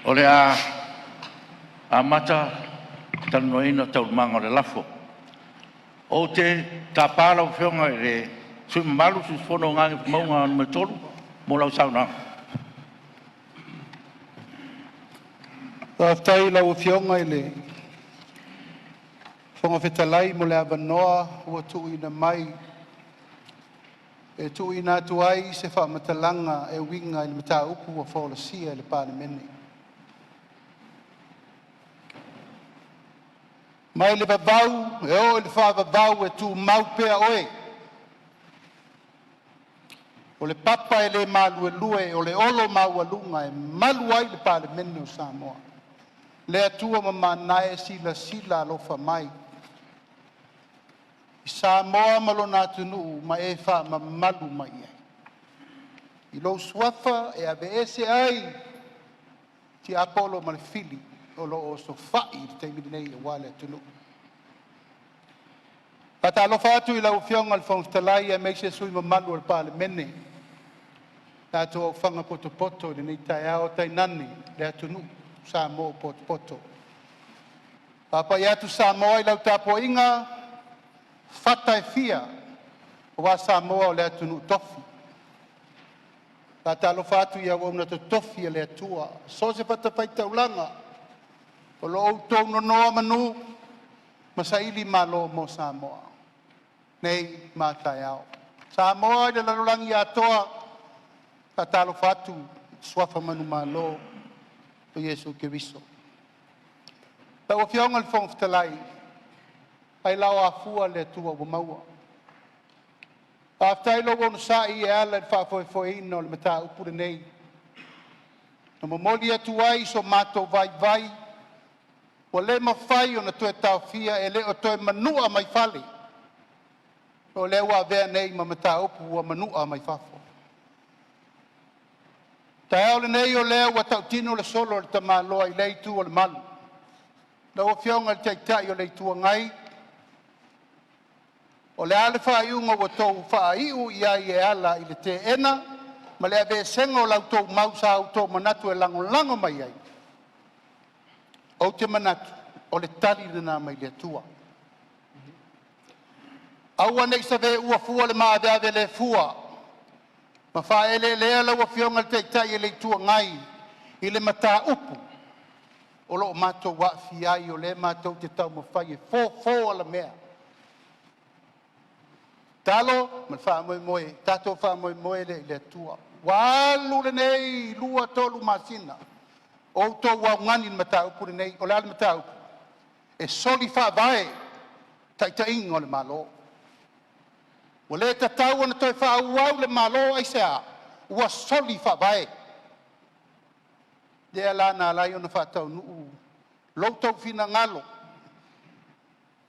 O le a mata tanoina tau manga o le lafo. O te kapala o whionga e le sui malu su whono ngangi maunga anu me tolu mo lau sauna. Taftai lau whionga i le whonga whetalai mo le abanoa ua tu ina mai e tu ina atu ai se whamatalanga e winga i le mata upu a whaolasia i le Palemene. Mai le babau, e o le whababau e tu mau pea oe. O le papa e le malu e lue, o le olo mau alunga e malu ai le Palemene o Samoa. Le atua mamanae sila sila alofa mai. I Samoa malona atunu ma e wha mamalu mai ai. I lo suafa e a Vevesi ai ti Apollo ma le fili o lo o so fai te midinei e wale atunu. Pata alofa atu i lau fionga al whangtalai e meise sui mamalu al Palemene. Tato au whanga poto poto ni nei tai ao tai nani le atunu Samoa poto poto. Papa i atu Samoa i lau tapo inga fata e fia o wa Samoa o le atunu tofi. Tata alofa atu i au una to tofi e le atua. So se pata pai taulanga o lo au tau no noa manu masaili malo mo Samoa. Nei matai ao. Samoa i le lalulangi atoa tata alofa atu swafa manu malo o Yesu Keriso. Tau whionga le whongwhitalai ai lau a fua le atua o maua. Aftai lo wonu sai e ala le whaafoefoeina o le mata upure nei. Na momoli atu ai so mato vai vai. O le mawhai o na tue tau fia e le o toe manua mai fale. O le ua vea nei ma mata upu ua manua mai fafo. Tai au le nei o le ua tau tino le solo le tama loa i leitu o le malu. Na ua whionga le taitai o leitu ngai. O le ale whaiunga wa tau whaiu i ai e ala i le te ena, ma le ave senga o lau tau mausa au tau manatu e lango lango mai ai. O te manatu, o le tali rina mai le atua. Aua nei sa ve ua fua le maa ave le fua. Ma wha ele lea lau a whionga le teitai e le tua ngai i le mata upu. O lo mato wa fiai o le mato te tau mawhai e fō ala mea. Talo, man wha moe moe, tato wha moe moe le atua. Walu le nei, lua tolu masina. O to wa ngani mata upu le nei, o le ale mata upu. E soli wha vae, taita ingo le malo. O le tatau ana toi wha au le malo ai sea, ua soli wha vae. Dea la na lai ona wha tau nuu, lo tau fina ngalo.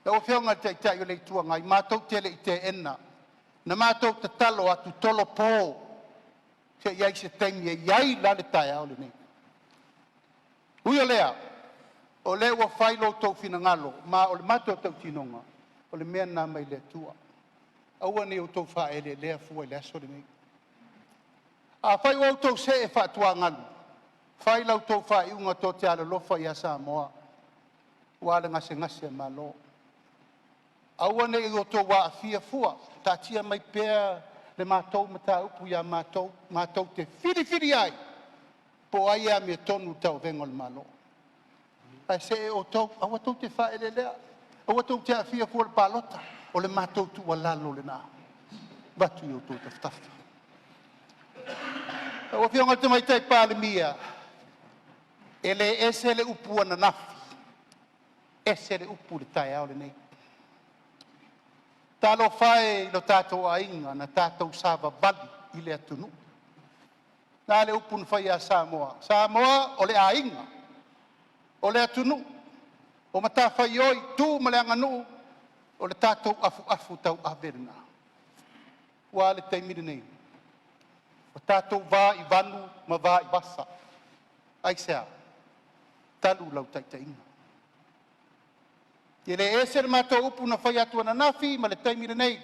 E o whionga taita i o le tua ngai, mātou tele i te ena. Na mātou te talo atu tolo pō. Te iai se teimi e iai la le tai au le nei. Ui o lea, o le ua whailo tau fina ngalo, ma o le mātou tau tinonga, o le mea nā mai le tua. Aua ni o tau wha e le lea fua i le aso le nei. A whai o tau se e wha tua ngalu. Whai lau tau wha i unga tō te ala lofa i a Samoa. Ua le ngase a malo. Aua ne i o tō wā fia fua, tā tia mai pēr le mātou mata upu ia mātou te whiri ai, po ai a me tonu tau vengo le malo. Ai se e o tau, aua tau te wha ele lea, aua tau te a fia fua le pālota, o le mātou tu wa lalo le nā. Batu i o tō taftafa. Aua whionga te mai tai Palemia, ele ese le upu ana nafi, ese le upu le tai au le nei. Talo whae lo tātou a inga na tātou sāwa bali i le atunu. Nā le upun whai a Samoa. Samoa o le a inga. O le atunu. O mata whai oi tū ma le anganu. O le tātou afu tau averina. Wā le teimiri nei. O tātou wā i vanu ma wā i wasa. Aisea. Talu lau taita inga. Ele ese le mātou upu na whai atu ana nafi, ma le taimire nei.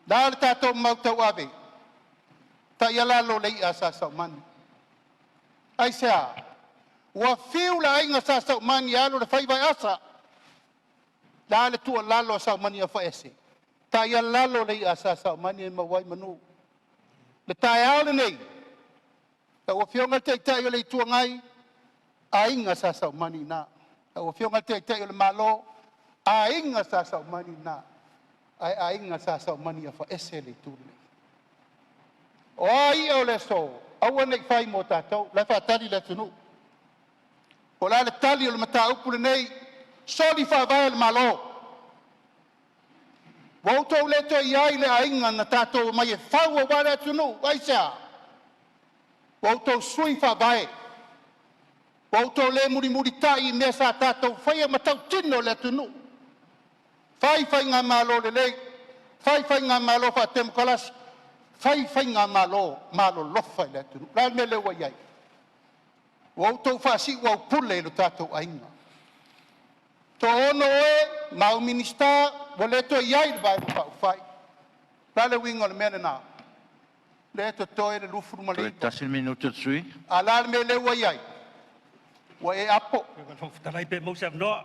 Nā le tātou mautau ave. Tai ala lo lei a sa sau mani. ai sea ua fiu la inga sa sa mani alo le fai vai asa la le tua lalo sa mani fa ese ta ia lalo le asa sa mani ma wai manu le tai ao le nei ta ua fiu ngal te le tua ngai a inga sa sa mani na ta ua fiu ngal te le malo a inga sa sa mani na ai a inga sa sa mani fa ese le tu o ai o le so au nei fai mo tatou la fa tali le tunu o la le tali o le mataupu lenei soli faavae le malo ua outou le toi ai le aiga na tatou mai e fau auā le atunuu aisea ua outou sui faavae ua outou lē mulimuli taʻi mea sa tatou faia matautino le atunuu faifaiga malo lelei faifaiga malo faatemo kalasi faifaiga malo malolofa i le atunuu la le mea le ua iai ua outou faasiʻu aupule i lo tatou aiga toono oe mau minista ua lē toi ai le vaega faaufai la le uiga o le mea lenā le totoe le lufulu ma le iva Tasi minuto sui. a la le mea le ua iai ua e apo Talai pe mo se no.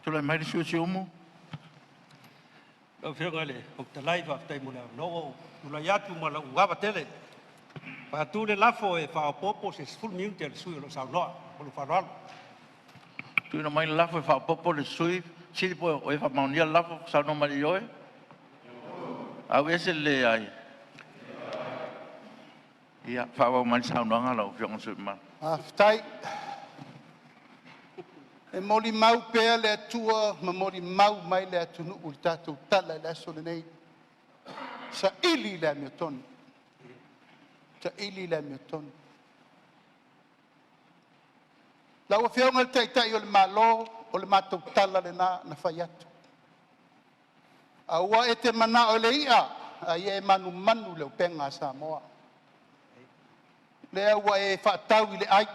Tula mai le sui umu. O fe ngale, o talai va tai mo no. Ula ya tu mo la ngava tele. Pa tu le lafo e fa popo se full minute le sui lo sa no. Lo fa ro. Tu no mai lafo fa popo le sui. Sili po o fa maunia lafo sa no mai yoe. Au ese le ai. Ia fa wa mai sa no ngala o fiong sui ma. tai e moli mau pea le atua ma moli mau mai le atunuu i le tatou tala i le aso lenei saʻili le amiotonu saʻili le amiotonu la ua feauga le taʻitaʻi o le mālō o le matou tala lenā na fai atu aua e te manaʻo le iʻa aia e manumanu le upega a samoa lea ua e faatau i le ai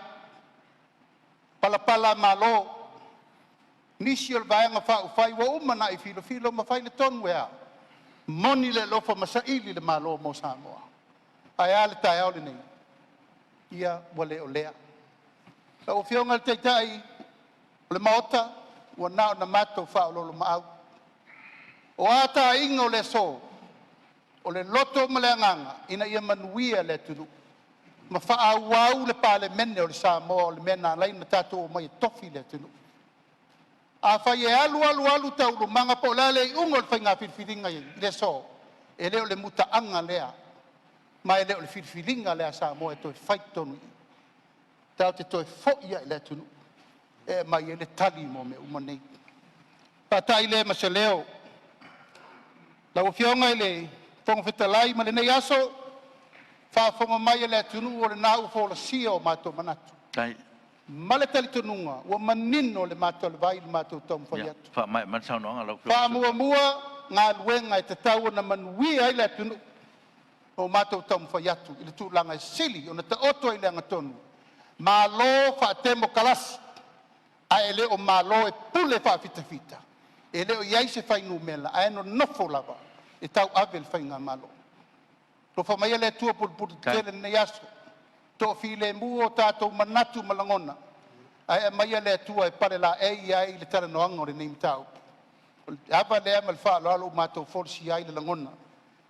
palapala mālō nisi o le vaega faaufai ua uma naʻi filofilo ma fai le tonu ea moni le lofa ma saʻili le mālō mo samoa ae a le taeao lenei ia ua le o lea la ua feoga le taʻitaʻi o le maota ua na o na matou faaololo maau o a taʻiga o le aso o le loto ma le agaga ina ia manuia le atunuu ma faaauau le palemene o le Samoa o le mea na lai na tatou o mai e tofi le atunuu a fai e alu taulumaga po o lea leʻiuga o le faigā filifiliga i le so e lē o le mutaaga lea ma e lē o le filifiliga lea Samoa e toe fai tonu i tau te toe foʻi ai le atunuu e mai e le tali mo me uma nei paataʻi lē ma se leo lau fioga i le foga fetalai ma lenei aso faafoga mai e le atunuu o lenā ua folasia o matou manatu Tai. ma le talitonuga ua manino le matou levai le matou taumafai Ia atu fa mai man sa no ngala. faamuamua galuega e tatau ona manuia ai le atunuu o matou taumafai atu i le tuulaga e sili ona taoto ai le agatonu mālō faatemo kalasi ae lē o mālō e pule faafitafita e lē o iai se fainumela ae nonofo lava e tau ave le faiga mālō tofa mai le atua pulupulu tele lenei aso toʻafi lemu o tatou manatu ma lagona ae maia le atua e pale laʻei ai le talanoaga o lenei mataupu ava lea ma le faaaloalo matou folisi ai le lagona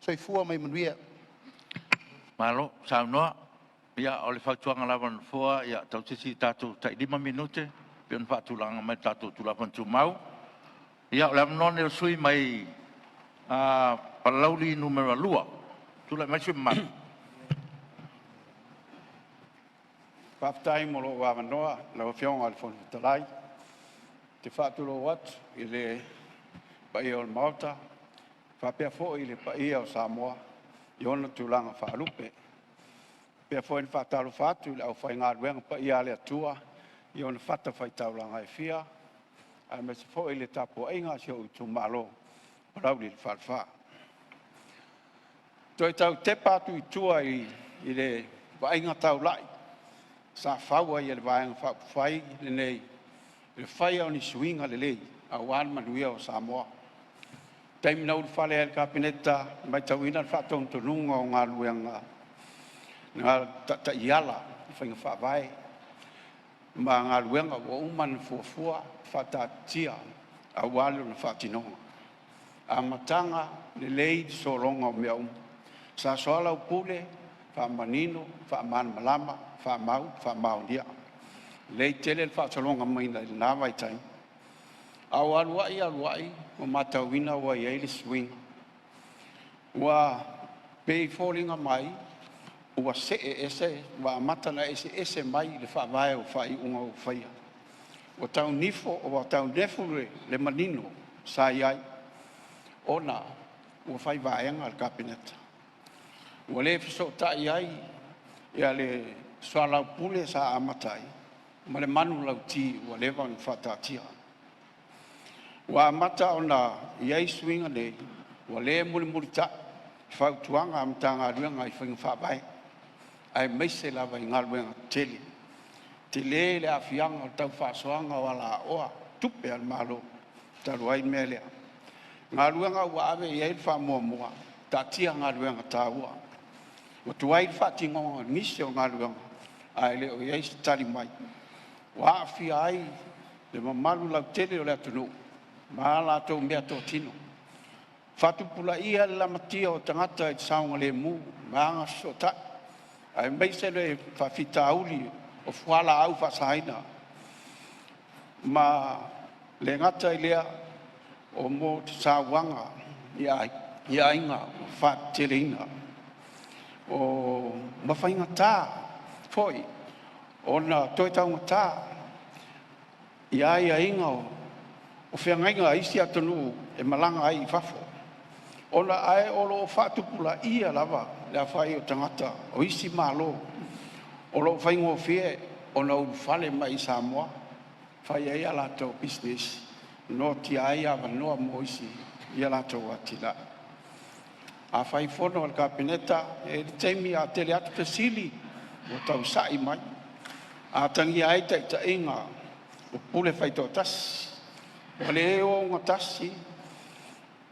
soifua mai manuia Malo sa no. Ia o le fatuanga lava na foa ia tau tisi tatou tai 5 minute pe on fatulanga mai tatou tulapan tumau. Ia o le amnone o sui mai palauli numero 2. Tula mai sui mai. Whaftai mo lo wawanoa, lau whionga al whonu talai. Te whātulo wat i le paia o le Maota. Whapea fo i le paia o Samoa. I ona tūlanga whaalupe. Pea fo i le whātalo whātu i le au whai ngā ruenga paia le atua. I ona whata whai taulanga e whia. Ai me se fo i le tapo ainga si o tu malo. Parauli le whaalwha. Toi tau te pātu i tua i le wainga taulai. Sa faua ia le vaenga whai le nei. Le whai au ni suinga le lei. A wan manuia o Samoa. Taimi nau le whale el kapineta. Mai tau ina le whatontonunga o ngā luenga. ngā ta iala whainga whawae ma ngā ruenga wa uman fuafua whatatia a walu na whatinonga a matanga Lelei soronga o mea sa soala upule whamanino whaman malama whamau nia lei tele whasolonga maina nā waitai au aluai o matawina wa iei le swing wa pei fōringa mai ua se ese wa matana ese mai le whawae o whai unga o whaia. O tau nifo o tau nefo le manino sa iai ona ua whai vaenga al kapineta. Ua le fiso ta iai ia le soalau pule sa amatai ma le manu lau ti ua lewa ni whatatia. Ua amata ona iai swinga nei ua le muli ta whautuanga amtanga ruanga i whainga whawae. Ai meise lava i ngā luenga tele. Te le afianga o tau whasoanga o ala oa tupe al malo taru ai mea lea. Ngā luenga ua awe i eil wha mua ta tia ngā luenga tā ua. O tu ai whatingonga nisi o ngā luenga ai leo i eis tari mai. Wa awhia ai le mamalu lau tele o lea tunu. Maa la tau mea tō tino. Whatupula ia la matia o tangata i saunga le mu. Maanga so ta. Ai meise le whawhita auli o whala au whasaina. Ma le ngata i lea o mo te sāwanga i ainga o whaterina. O mawhainga tā, foi, o na toi taunga tā, i ainga o whiangainga isi atonu e malanga ai i whafo. O na ai olo o whatupula ia lava, le whai o tangata, o isi malo, o lo whaingo whie, o na whale mai Samoa, whai ai ala tau business, no ti ai awa noa mo isi, i ala tau atila. A whai whono al kapineta, e teimi a tele atu te sili, o tau sai mai. A tangi ai te inga, o pule whai tau tasi. O le o ngā tasi,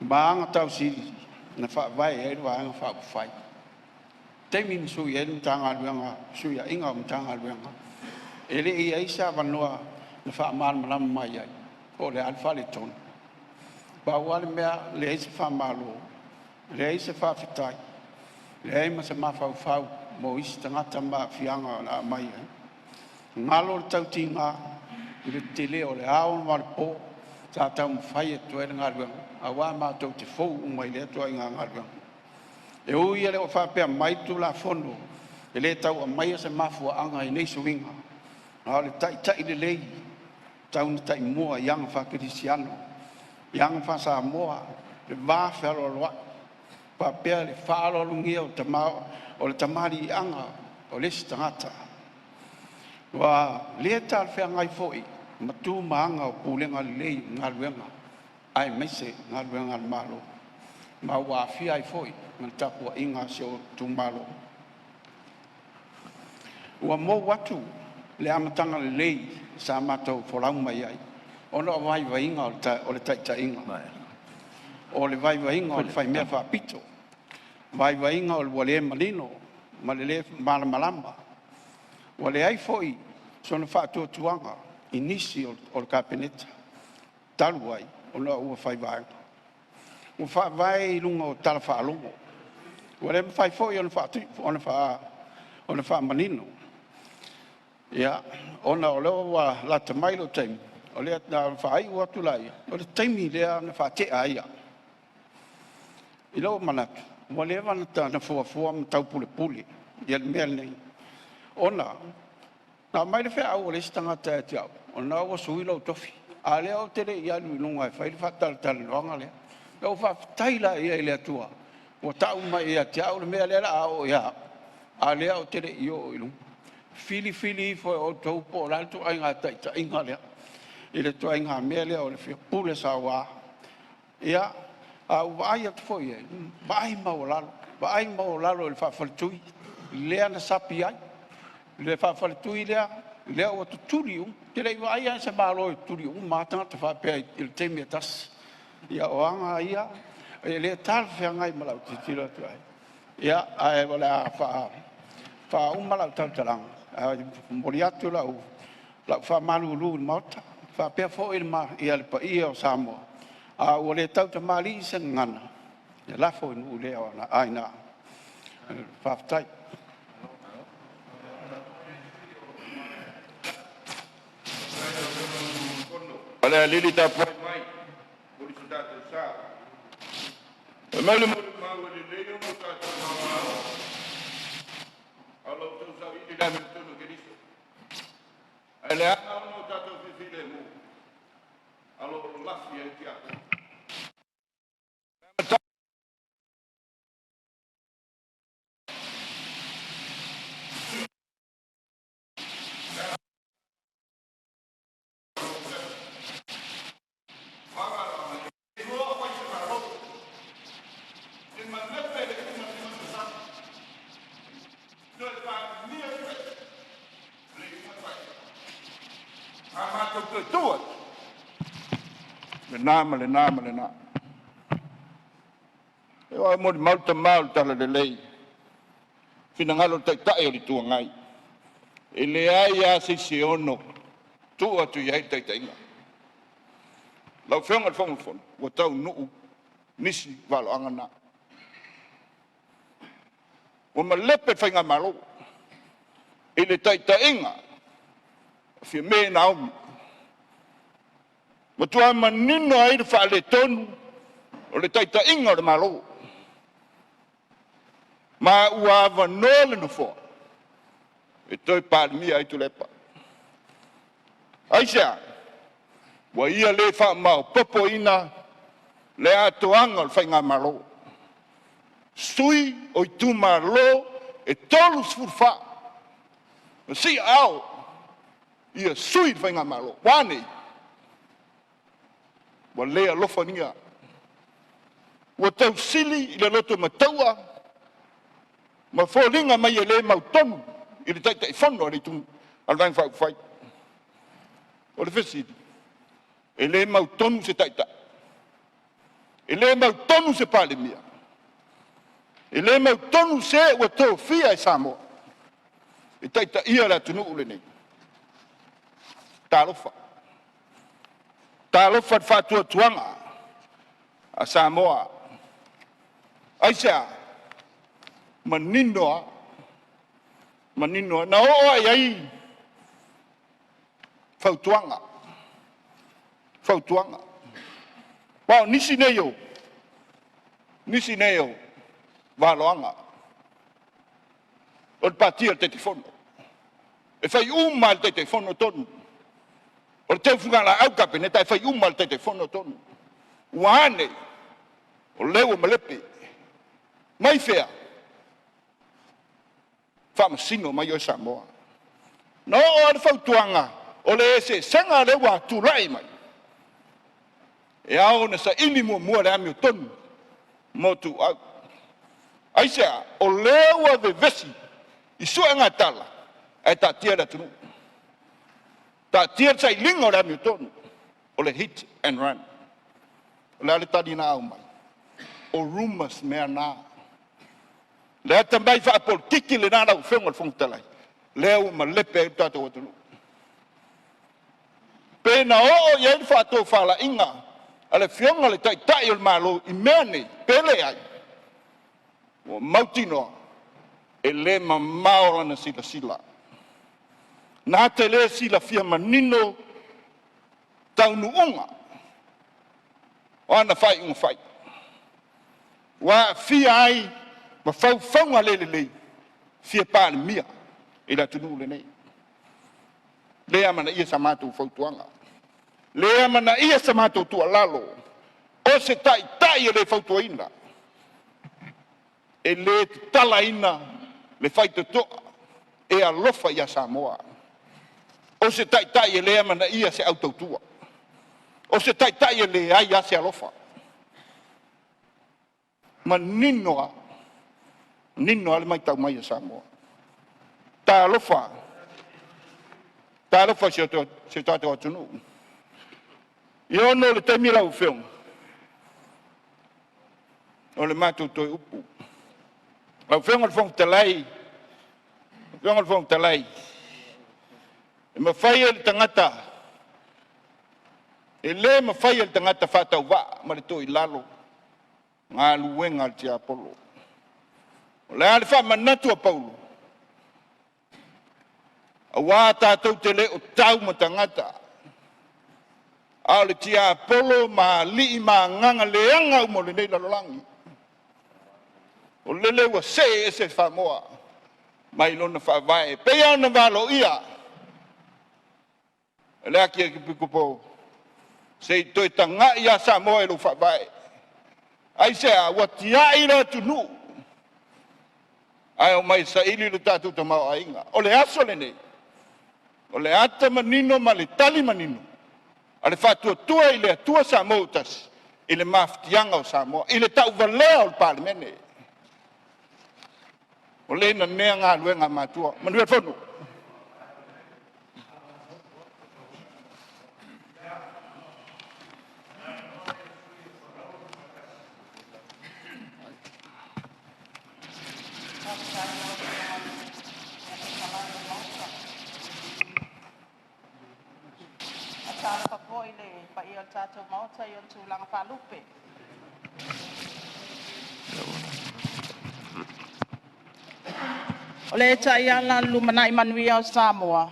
maanga tau sili, na whaai e rua anga whai. Teimi ni sui e mtanga luanga, sui a inga o mtanga luanga. E le i aisa wanoa, na wha maan malama mai ai, o le alwhale tonu. Ba wale mea le eise wha malo, le eise wha whitai, le eima se mawhau mo isi tangata ma fianga na mai ai. Ngalo le tau tinga, i le tele o le aon wale po, tā tau mwhai e tuere ngā ruanga, a wā mātou te fōu umai le atua i ngā ruanga. E ui ele o whapea mai tu la fono, e le tau a mai a se mafua anga i neisu winga. Nā le tai Lelei, tau ni tai mua i anga whakerisiano, i anga whasa moa, le wāwhero loa, whapea le whālo lungia o le tamari i anga o le tangata. Wa le tal whea ngai fōi, matu maanga o pūlenga Lelei ngā ruenga, ai meise ngā ruenga malo. Ma wāwhia ai fōi, man tapua inga se o tu malo. Ua mō watu, le amatanga Lelei sa mātou wholau mai ai. Ona o vai inga o le taita inga. O le vai inga o le whai mea wha Peato. Vai inga o le wale malino, ma le le malamalama. Wa le ai fōi, so na whātua tuanga, inisi o le kapineta. Talu ai, ona ua whai vaenga. Ua wha vai i lunga o tala whaalongo. Ua le whai fōi ona wha manino. Ia, ona o leo wa la te mailo taimi. O lea na whaai ua tulai. O le taimi lea na wha te aia. I leo manatu. Ua lea wana na fuafua ma tau pule. Ia le mea nei. Ona, na mai le whea au o le stangata e te au. Ona ua sui lau tofi. A lea o tere i alu i lunga e whai le whatala noanga lea. Leo whataila ia i lea tua. Ua tau mai ia te au le mea lea la au ia. A lea o tere i o i lunga. Fili foi o tau po la tu ai ngā taita inga lea. I le tu ai ngā mea lea o le whia pule sa wā. Ia, au vai atu foi e. Vai mau lalo le whawhaletui. Lea na sapi ai. Le whawhaletui lea o tu turi un. Te rei vai ai se mālo i turi un. Mātanga te whapea i le teimi atas. Ia o anga ia. E lea tal whiangai malau te tira tu ai. Ia, ai wale a fa umala tau talang moriatu la fa malu lu mota fa pe fo il ma ia pa ia samo a o le tau te mali sengana la fo nu le ona aina fa tai ala lili ta pai mai uri sudah tersa malu mau le le no ta ala tu sa i la me tu no que dice ala no ta to fi le mu alo la fi e tia tuat le nama e o mo mal tala Lelei fina ngalo tai o li tua ngai e le ai a se ono tu atu ia tai lau whenga whonga wa tau nuu nisi walo angana wa ma lepe whainga malo e le tainga Fiame na omi ma tua manino ai le whaale tonu o le tainga o le malo ma ua vanole no fo e toi Palemene ai tu lepa aisha wa ia le wha mau popo ina le atoanga o whainga malo sui o i tu malo e tolu sfurfa si au ia sui whainga malo wane wa lea lofania wa tau sili i le loto mataua ma fōlinga mai e le mau tonu i le taitai whono le tu alvang whai o le whesi e le mau tonu se taita e le mau tonu se Palemene e le mau tonu se ua tō fia e Samoa e taita ia la tunu ule nei talofa whatua tuanga a Samoa aisa maninoa na o ai fautuanga wow nisi neo valoanga o patia te telefono e fai mal te telefono tonu o te funga la au kapene fai mal te telefono tonu wane o leo malepe mai fea fama sino mai o Samoa no o fautuanga o le se sanga le wa tu lai mai e au na sa ili mo le ami o tonu mo tu au aisa o lewa Vevesi i suanga tala e ta tira tunu ta tira sai lingo le ami o tonu o le hit and run o le tadina au mai o rumors mea na le tambai fa politiki le nana o fengo fong talai leo ma lepe tato o tunu pena o ye fa to fa la inga ale fionga le tai o malo i mene pele ai o mautino e le mamao na sila na te le sila fia manino taunu unga o ana fai wa fia ai ma fau lelei fia Palemene e la tunu le nei le amana ia samatu fautuanga le amana ia samatu tu alalo o se tai le fautuina e le talaina le fai to e alofa ia Samoa o se tai le amana ia se autotua o se tai le ai ia se alofa ma nino ale mai tau mai Samoa ta alofa se tato atunu io no le temila u film o le matu to upu au film al fong telai Fianga le fonga talai. E mawhai le tangata. E le mawhai le tangata whatau wa, ma le toi lalo. Ngā luenga le tia Apollo. O le ale wha manatu a Paulo. A wā tātou te le o tau ma tangata. A le tia Apollo ma li ma nganga leanga umo le nei lalolangi. O lele wa se e se wha moa. Mai lona wha vae. Pea ona walo ia. Le aki e ki pikupo. Se i toi tanga ia sa moa e lo wha vae. Ai se a watia ira tunu. Ai o mai sa ili lo tātou ta mau ainga. O le aso le nei. O le ata manino ma le tali manino. A le whatua tua i le atua sa moutas. I le maftianga o Samoa. I le tau valea o le Palemene. O le na nea ngā luenga mātua. Manuel Fono. O le tai ala lumana i manuia o Samoa.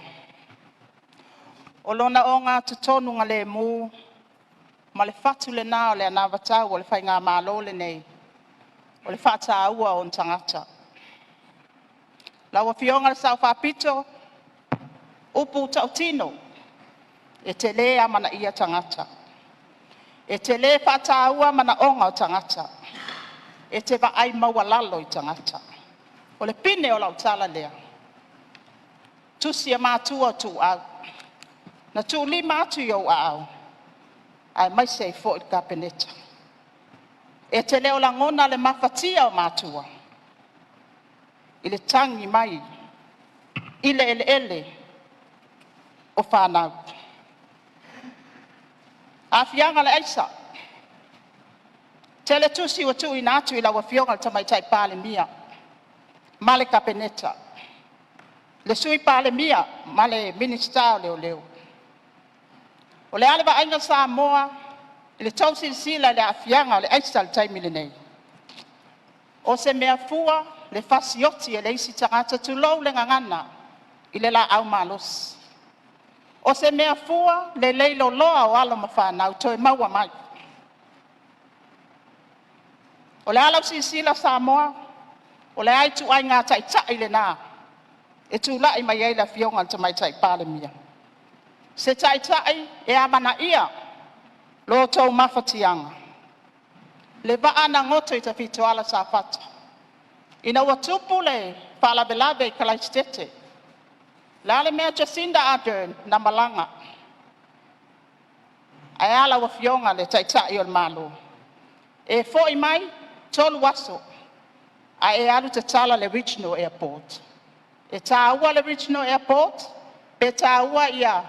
O lona o ngā tutonu ngā le mū, ma le fatu le nā o le anawatau o le whai ngā mālo le nei, o le whata aua o ntangata. Lawa fionga le sau whapito, upu tautino, e te le a mana ia tangata. E te le whata aua mana onga o tangata. E te wa ai maua lalo i tangata. O le pine o lau tala lea. Tusi a mātua tu au. Na tu li mātu iau au. Ai mai sei fo i kapeneta. E te leo la ngona le mawhatia o mātua. I le tangi mai. I le ele o whanau. A fianga le aisa. Tele tusi wa tu i nātu i lawa fionga le tamaitai Palemene. Male kapeneta. Le sui Palemene, male minister leo leo. O le aleva ainga Samoa, le tausi sila le afianga le aisa le taimi le nei. O se mea fua, le fasioti e le isi tangata tulou le ngangana, i le la au malos. O se mea fua, le leilo loa o alo mawhanau, toe maua mai. O le alau sila Samoa, o le ai tu ai ngā tai le nā, e tu lai mai ei la fionga le tamaitai Palemene. Se tai e amana ia, lo tau mawhatianga. Le waa na ngoto i ta fitoala sa fata. Ina watupu le whalabelabe i kalaistete. La le mea Jacinda Ardern na malanga. Ai ala wa fionga le tai o le malo. E fo i mai, tolu waso. A e alu te tala le regional airport. E tāua le regional airport, pe tāua ia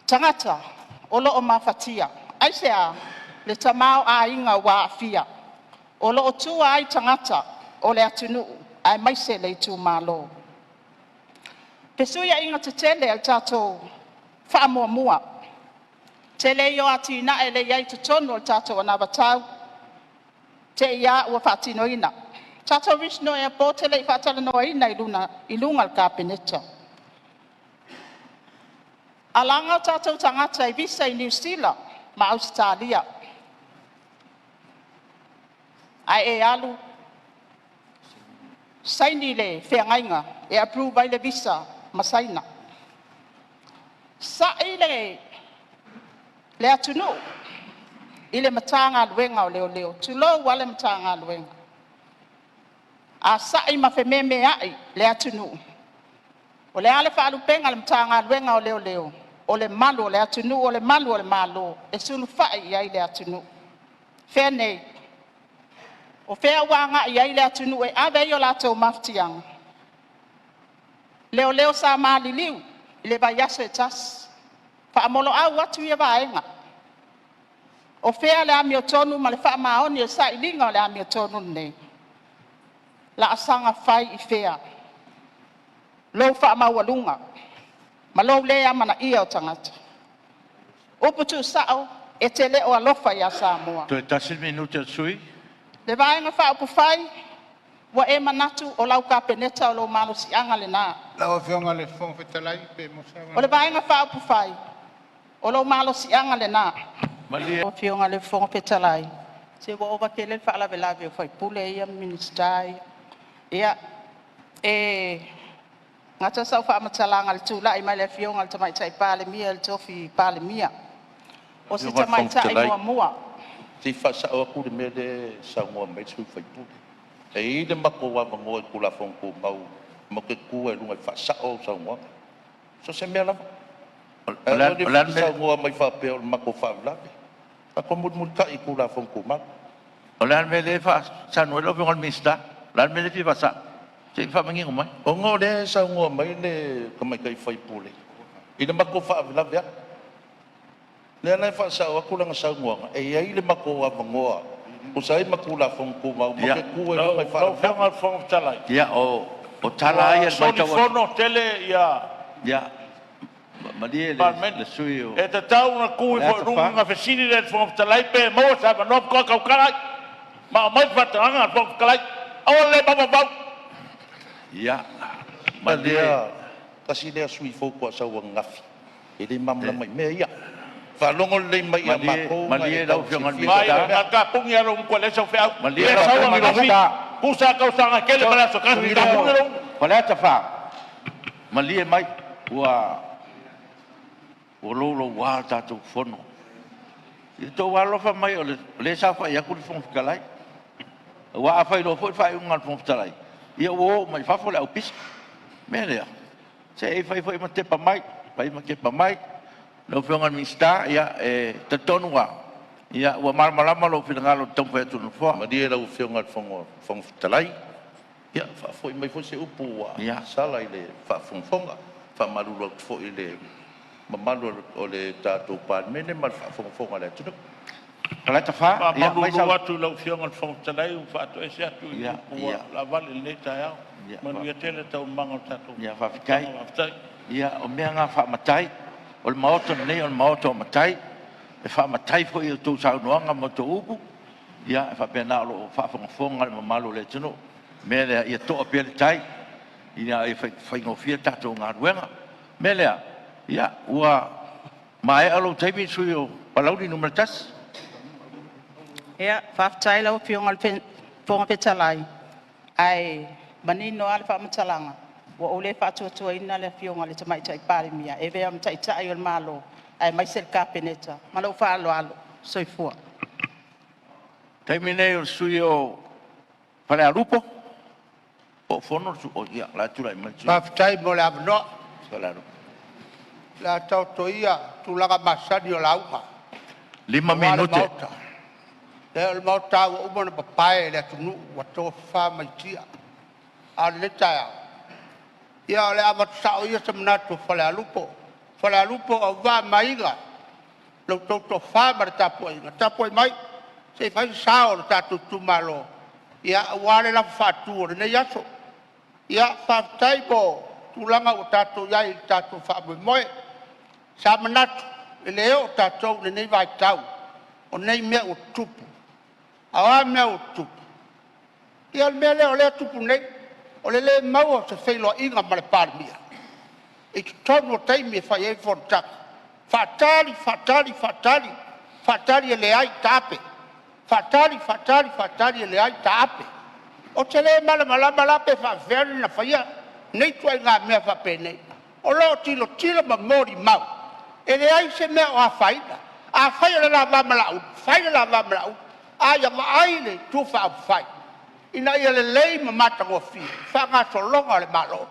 tangata o loo mawhatia. Ai sea le tamau a inga wa afia. O loo tua ai tangata o le atunu ai maise le tu malo. Pe suia inga te tele al tātou whaamua mua. Tele yo ati na e le iai te tonu al tātou anawatau. Te ia ua whaatino ina. Tātou regional airport te lei whaatala noa ina i lunga al kapeneta. Alanga tātou tangata i visa i New Zealand ma Australia. Ai e alu saini le whengainga e approve ai le visa ma saina. Sa i le atunu. Ile matanga luenga o leo leo. Tulo wale matanga luenga. A sai mawhememe ai le atunu. O le ale whaalupenga le matanga luenga o leo leo. O le malu o le atunu, o le malu o le malo. E sulu whai ai le atunu. Whenei. O whea wanga i ai le atunu e awe i o lato maftianga. Leo leo sa maali liu. Ile va yaso e tas. Whaamolo au atu ia vaenga. O fea le ami o tonu ma le wha maoni o sa ilinga o le ami o tonu nei. La asanga whai i fea. lo fa mawalunga ma lo le mana ia o tangata upu tu sao e tele o alofa ia Samoa To tasil minuto sui. le vaenga fa upu fai wa e manatu o lau ka peneta o lo malo si anga le na Lau whionga le whong whetalai pe mo sawa. o le vaenga fa upu fai o lo malo si anga le na Malia. o fionga le fonga petalai se wa ova kele fa la vela ve fai pule ia ministai ia ngata sa fa matalanga le tula i mai le fionga le tamai tai pale mia le tofi pale mia o se tamai tai mua Si fa sa o ku me de sa mo me su fai pu. E de ma ko wa mo ku la fon ku mau mo ke ku e lu fa sa o sa mo. So se me la. Lan sa mo mai fa pe ma ko fa la. Pa ko mut ka i ku la fon ku ma. Lan me le fa sa no lo ngol mista. Lan me le fi fa sa. Se fa mangi ko mai. O ngo de sa ngo mai le ko mai kai fai pu le. I de ma ko fa la ya. Le na fa sa o ku la sa ngo. E ai le ma ko wa ngoa. O sai makula fong ku mau mo ke ku e mai fa Whenga whong talai. ya o talai e mai Soni whono tele ia. ya malie Palemene. le sui o E te tau na ku i fo runga whesini le whong talai pe mo sa ma nop ko kau kalai. Ma mai whatanga whong kalai. O le baba bau. ya malie kasi le sui fo ko sa wa ngafi ele mamla mai me ya fa longo le mai ya mako malie lau fiangan Mai mista na ka pungi arong ko le sa whea. Malia Le lau sa wa fiangan ngafi. mista. Kusa kau sanga kele mala so kasi ka pungi arong. Pala ta fa malie mai wa o lo wa ta tu fono i to wa lo fa mai o le sa fa ya ku fon kalai wa fa lo fo fa un al fon kalai ia o mai fa fo la opis me le se e fa ma te pa mai ma ke pa mai lo fe ngal mista ia e te tonu wa ia wa mar malama lo fi ngalo tom fa tu no fo ma dia lo fe ngal fon kalai ia fa fo mai fo se upu wa ia sala ile fa fon fonga fa malu lo fo ile mamalu o le tatou Palemene ma fa fonga le tu kala ta fa Ma malu lo watu lau fionga whong talai u whatu e se atu i Ia, ua ia. la vale le tai au. Ia, Manu ia tele tau manga o tatu. ia fa fikai Whaftai. ia o mea ngā whaamatai, o le maoto nei o le maoto o matai, e whaamatai fo i o tō saunoanga mo tō upu, ia e whapena o whaafonga le mamalu le tino, mea lea ia toa pia le tai, ia e whaingofia tātou ngā ruenga, mea lea, ia ua mai alo taimi sui o palauri numera tas, ia faftai lau fionga le fonga petalai ai manino ale fa matalanga wa ole fa tu ina le fionga le tamai tai pale mia e ve am tai tai o malo ai mai sel ka peneta malo fa alo soifua taimi nei o sui o pale arupo, o fono su o ia, la tula i manchu, Whaftai mo le avno. pale arupo. La tau to ia tulaga masani o lauka. 5 minute. Le o mauta wa umana papai le tunu wa to fa mai tia. A le taia. Ia le avat sao ia semnatu fale alupo. Fale alupo o va maiga. Lo to fa mar tapu inga. Tapu mai. Se fai sao le tatu tumalo. Ia wale la fatu le yaso. Ia fa taibo tulanga o tatu ia tatu fa moe. Sa manatu le o tatu le nei vai tau. O nei mea o tupu. Awa mea o tupu. Ia mea leo lea tupu nei. O le maua se whailo inga ma le Palemene. I tonu o teimi e whai e whontaka. Whatari e le ai tape. Whatari e le ai tape. O te le malama pe whawheri na whaia. Nei tuai ngā mea whapene. O lo tilo ma mori mau. E le ai se mea o a whaina. A whaia la wamalau. A ia maaile tu wha whai. Ina ia Lelei ma matango fi. Wha ngā solonga le malo.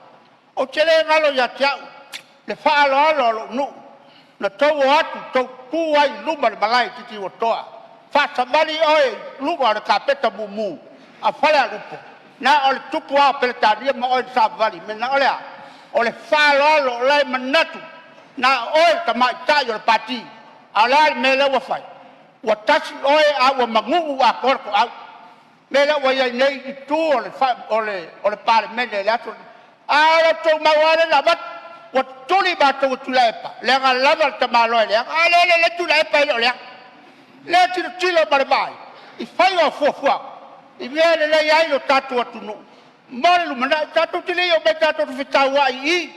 O te le ngalo ia te au. Le wha alo nu. Na tau atu tau kuai luma le malai titi o toa. Wha samari oe luma le kapeta mumu. A whale a lupo. Na o le tupu a peletania ma oe sa vali. Mena ole a. O le wha alo o lai manatu. Na oe tamai tai o le pati. A lai me lewa whai. Wa tasi oe a wa mangungu a korko au. Mela wa ia nei i tu o le Palemene le ato ala to mawale na bat wa tuli ba to tulepa le nga lava ta malo le ale le tulepa le tilo barbai I fai o fofua I vele le ai lo tatu atunu molu mana tatu tili o be tatu fitawa I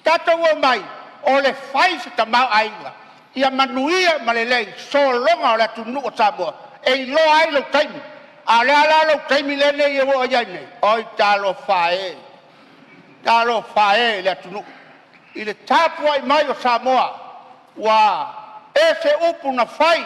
tatu o mai o le fai se tamau ainga ia manuia malelei so longa o le tunu o Samoa e lo ai lo taimi ale ala lo taimi le ne o ai nei oi talo fae le tunu I le tapu ai mai o Samoa wa ese upu na fai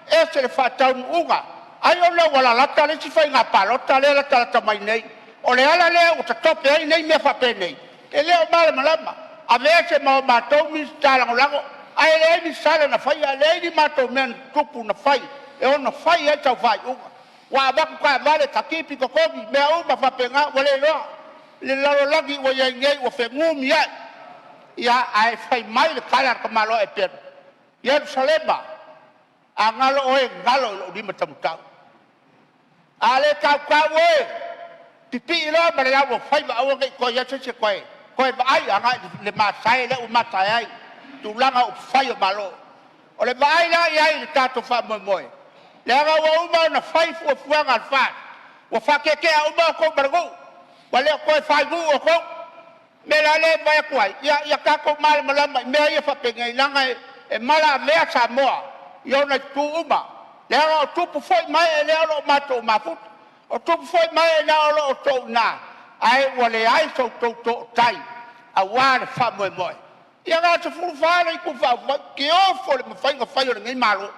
ese le fatau unga ai o le wala lata le si fai ngā palota le lata mai nei o le ala le o ta tope ai nei mea whape nei e leo male malama a vese ma o mātou mi stalango lango ai le ni sale na fai a le ni mātou mea tupu na fai e ona fai ai tau fai unga wa waku ka vale ka kipi kokogi mea uma whape ngā wale loa le lalo lagi o iai ngei o whengumi ai ia ai fai mai le kala ka malo e peru Yerusalema a ngalo oe ngalo lo lima tamutau ale kau e pipi ilo ma le awo fai ma awo ngai koe yase se koe ma ai anga le masai le o matai ai tu langa o fai o malo o le mai la ia I tato fa moe le anga wa uma na fai fu fuanga al fa wa fa ke uma ko bargo wa le koe fai gu o ko me la le vai koe ia ka ko mal malama me ia fa pe ngai langa e mala mea Samoa Yo na tu uma. Le o tupu foi mai le o mato mafut. O tupu foi mai le o to na. Ai wale ai so to tai. A wa fa mo mo. Ia ga te fu fa le ku fa ke o fo le fai nga fai o ngai malo.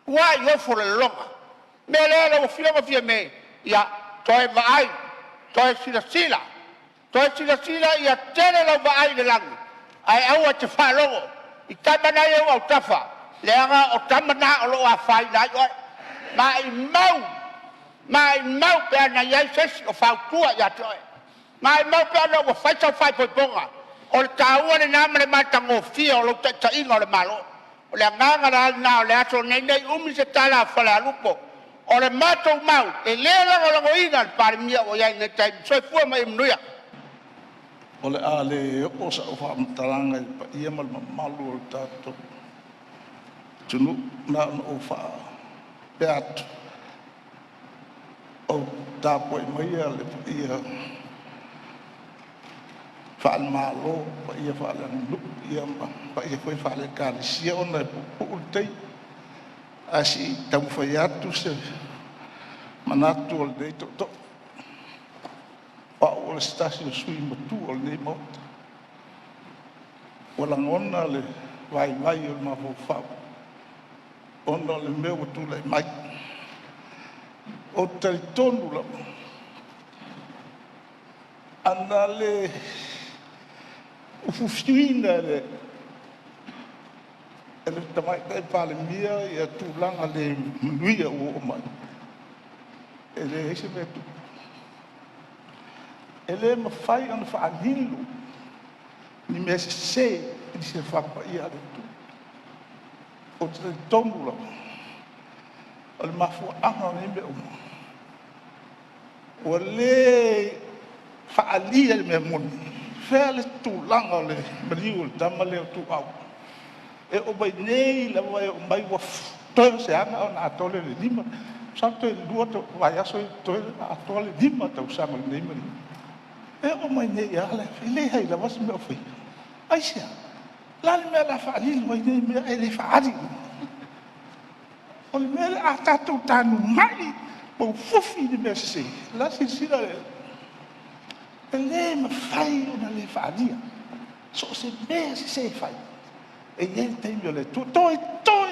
Wa yo fo le longa. Me le o fia me. Ia toi va ai. Toi sila. Toi sila ia tele lo va ai le lang. Ai au te fa longo. I tabana yo au tafa. Lenga o tamana o lo a fai lai oi mai mau pe na ia ses o fa tua ia toi mai mau pe no o fai sa fai po ponga o ta u le na le mata ngo fi o lo ta inga le malo o le nganga na le aso nei umi se tala fa la lupo o le mato mau e le la lo inga par mia o ia ne tai so fu mai mnuia O le ale o sa o fa mtaranga ia mal malu o tato tunu na o fa Peato o tapo mai le ia fa al malo ia fa la lu ia ia foi fa le kan si ona o tei asi tamu foi atu se manatu o de to o stasio sui motu o le mo o la ngona le vai o ma fa Ono le meu tu le mai. O te tonu la. Ana le ufufiina le. Ele tamai kai Palemene ia tu langa le mnuia o mai. Ele ese me tu. Ele me fai an fa anilu. Ni me se di se fa pa ia le tu. O te tonu la. O le mafu anga ni me uma. O le faalia le me moni. Fea le tu langa le mariu le tamale o tu au. E o bai nei la vai o mai wa to se anga o na tole le lima. Santo il dua to vai aso to a tole lima to sama nei mari. E o mai nei ala le hai la vas me o fai. Ai sia. La me la faalia vai nei me ele faadi. O me a tatu tanu mai po fufi de mersi. La sila ele me fai una le faadia. So se me se fai. E ele tem violento. Toi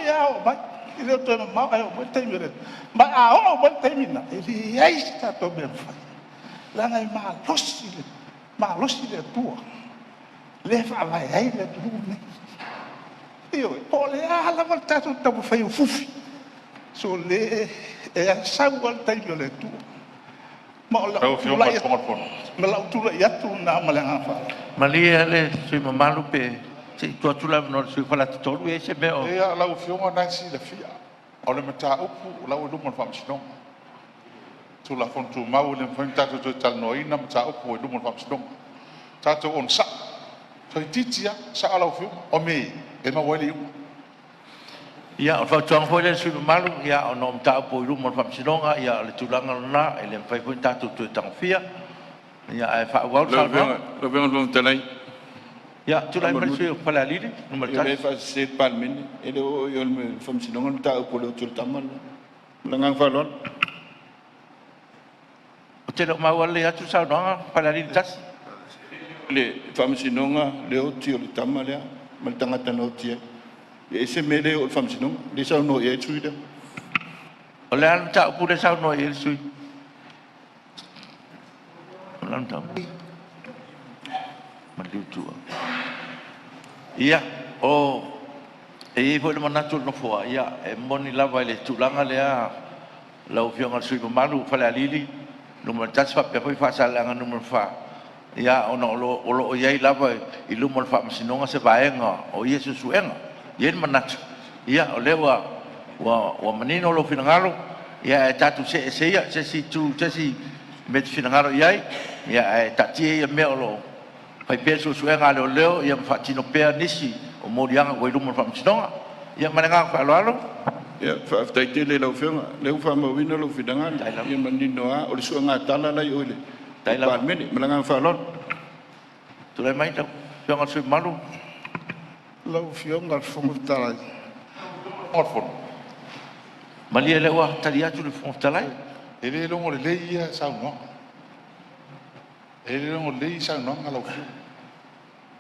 ao vai. Ele tem mal, eu tem violento. Mas a vai termina. Ele é está to bem fai. Lá na malosi le tua. Leva vai aí le tu ne. Io pole ala volta tutto fai un fufi. So le e sa volta violento. Ma la ma la tu ya tu na malanga fa. Malia le sui mamalu pe se tu la no sui fala tolu e se beo. E la o fionga na si la fia. O le mata upu la o lumo fam sino. Tu la fon tu mau le fon ta tu tal no ina mata upu o lumo fam sino. Tato on sa. So titia sa ala fiu o me e ma wali. Ia o whautuanga hoi le sui malu, ia o nom tau po i rumo le whamsinonga, ia o le tūlanga na, e le mwhai pui tātou tui tangwhia. Ia e whaauau sa noa. Lo vengo lo telai. Ia, tūlai mele sui o pala aliri, numar Yo le tasi. fa se Palemene, e le o yo me fam sinonga ta o le tul tamal. Langang falon. O te lo maua le atu sa noa, pala aliri tasi. Le fam sinonga le o ti o le tamal ya, mal tangata no ti. E se mele o fam sinonga, le sa no e tuida. O le anu tau pule sa noa i le sui. O le anu tau. Maliu tua. Ia, o e foi le manatu no foa, ia, e moni lava i le tūlanga lea lau fionga sui mamalu, whale alili, numar tasi whapea pui whasalanga numar wha. Ia, ona o iai lava i lumar wha masinonga se vaenga o ia susuenga. Ia ni manatu. Ia, o lewa wa manino lo finangalo, ia e tatu se ia, se si tu, se si met finangalo iai, ia e tatie ia mea o lo pai peso suenga leo ia mfatino pea nisi o morianga ko ilumo fam sinonga ia mananga fa alo Ya, fa tai te le lau fenga, le fa ma wina lo fidangan. Ia manino a o le suanga tala lai o le. Palemene, malanga falon. tu le mai tau fionga sui malu Lau fionga fonga talai. Orfon. malia le wa tali atu le fontalai E le longo le leia sa no. E le longo le sa no ngalo fiu.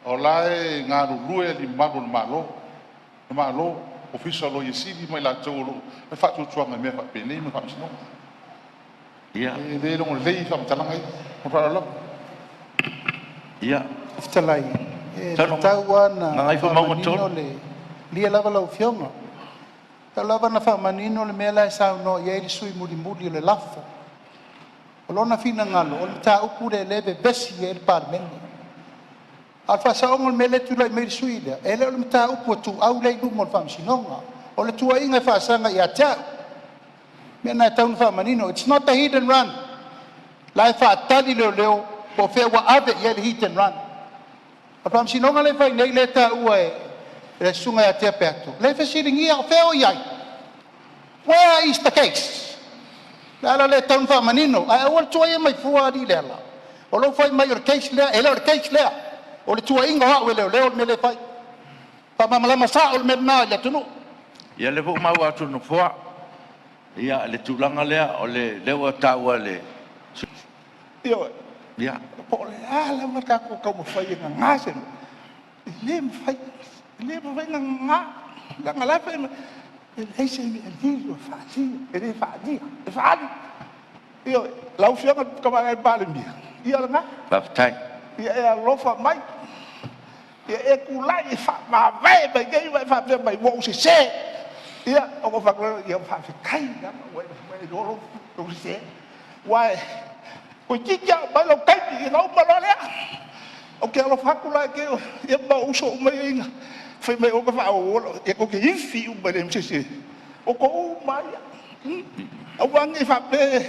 O lai ngā rurue li mago le malo, official lo yesidi mai la tolo, e fatu tuanga me fa pene me fa sino. ia E le longo le fa mtalanga i, mo fa lo. ia Talai. E Tano. tau ana. Ngai fa mau whamanino motor. le. Lia lava lau fionga. Tau lava na whamanino le mea lai sao no i eiri sui muri le lafo. O lona fina ngalo, o le ta upure le Vevesi e le Palemene. Alfa saonga le mele tu lai meiri sui lea. E le o le ta upu tu au lei lumo le whamsinonga. O le tua inga whaasanga i a tau. Mea nai tau na whamanino. It's not a hit and run. Lai whaatali leo po whewa ave i le hit and run. O whamsinonga le whai nei le ta ua e sunga i a te Peato. Le whasiringi a wheo iai. Where is the case? Ala le tau na whamanino. A ua le tua ia mai fuari le ala. O lo whai mai o le case lea. E leo le case lea. O le tua inga hao e leo me le whai. Pa mamalama sa o le mena nā le tunu. ia le vo mau atu no foa ia le tūlanga lea o le lewa taua le Io, ia po le ala ma ka ko mo whai nga ngase. Le me whai nga ngā. La ngala whai ma. E se mi ali lo fati. E le fati. E fati. Io, lau fionga kama ai Palemene. Ia la ngā. whaftai Ia e alofa mai. Ia e kulai e wha ma vai mai gai vai wha pia mai wau se se. Ia o ko whakura ia wha kai na mai rolo o se. Wai ko tikia mai lo kai i lau malolea. O ke alo whakula ke ia ma uso mai inga. Whai mai o ka wha o e ko ke infi u mai se se. O ko u mai. O wangi wha pe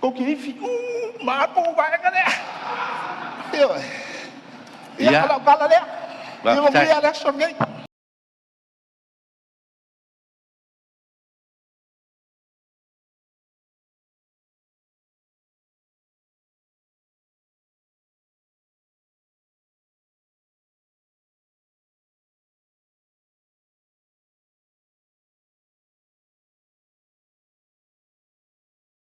ko ke infi u ma ko vai ka lea. Ia. Ia, kalau kalah dia, dia membeli election gate.